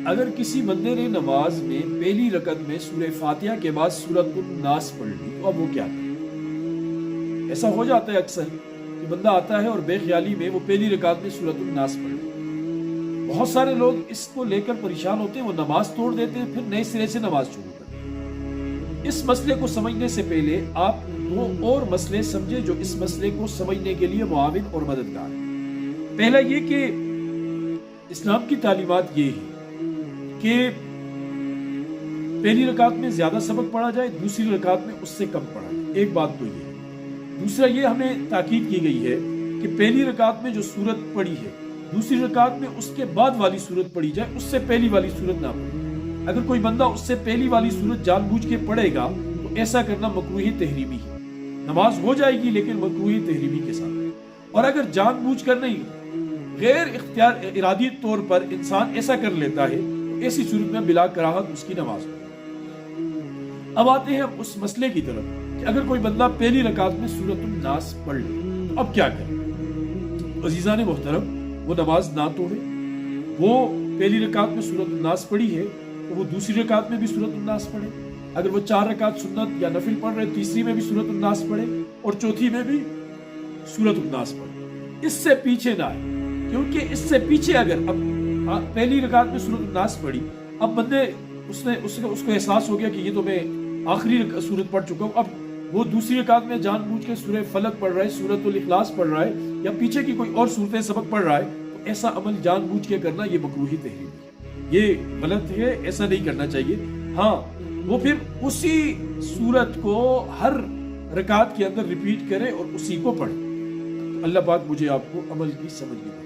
اگر کسی بندے نے نماز میں پہلی رکعت میں سورہ فاتحہ کے بعد سورۃ الناس پڑھ لی تو اب وہ کیا کرے؟ ایسا ہو جاتا ہے اکثر کہ بندہ آتا ہے اور بے خیالی میں وہ پہلی رکعت میں سورۃ الناس پڑھ لی۔ بہت سارے لوگ اس کو لے کر پریشان ہوتے ہیں، وہ نماز توڑ دیتے ہیں، پھر نئے سرے سے نماز شروع کرتے ہیں۔ اس مسئلے کو سمجھنے سے پہلے آپ دو اور مسئلے سمجھے جو اس مسئلے کو سمجھنے کے لیے معاون اور مددگار ہیں۔ پہلا یہ کہ اسلام کی تعلیمات یہ ہے کہ پہلی رکعت میں زیادہ سبق پڑھا جائے، دوسری رکعت میں اس سے کم پڑھا جائے۔ ایک بات تو یہ ہے۔ دوسرا یہ ہمیں تاکید کی گئی ہے کہ پہلی رکعت میں جو سورت پڑھی ہے دوسری رکعت میں اس کے بعد والی سورت پڑھی جائے، اس سے پہلی والی سورت نہ پڑھے۔ اگر کوئی بندہ اس سے پہلی والی سورت جان بوجھ کے پڑھے گا تو ایسا کرنا مکروہ تحریمی ہے۔ نماز ہو جائے گی لیکن مکروہ تحریمی کے ساتھ۔ اور اگر جان بوجھ کر نہیں، غیر اختیار ارادی طور پر انسان ایسا کر لیتا ہے تو ایسی صورت میں بلا کراہت اس کی نماز ہو۔ اب آتے ہیں ہم اس مسئلے کی طرف کہ اگر کوئی بندہ پہلی رکعت میں سورۃ الناس پڑھ لے تو اب کیا کرے؟ عزیزان محترم، وہ نماز نہ توڑے۔ وہ پہلی رکعت میں سورۃ الناس پڑھی ہے تو وہ دوسری رکعت میں بھی سورۃ الناس پڑھے۔ اگر وہ 4 رکعت سنت یا نفل پڑھ رہے، تیسری میں بھی سورۃ الناس پڑھے اور چوتھی میں بھی سورۃ الناس پڑھے۔ اس سے پیچھے نہ آئے، کیونکہ اس سے پیچھے اگر اب پہلی رکعت میں سورۃ الناس پڑھی، اب بندے اس کو احساس ہو گیا کہ یہ تو میں آخری سورت پڑھ چکا ہوں، اب وہ دوسری رکعت میں جان بوجھ کے سورہ فلق پڑھ رہا ہے، سورۃ الاخلاص پڑھ رہا ہے یا پیچھے کی کوئی اور صورتیں سبق پڑھ رہا ہے، تو ایسا عمل جان بوجھ کے کرنا یہ مکروہ تحریم ہے، یہ غلط ہے، ایسا نہیں کرنا چاہیے۔ ہاں، وہ پھر اسی سورت کو ہر رکعت کے اندر ریپیٹ کرے اور اسی کو پڑھے۔ اللہ پاک مجھے آپ کو عمل کی سمجھ دے۔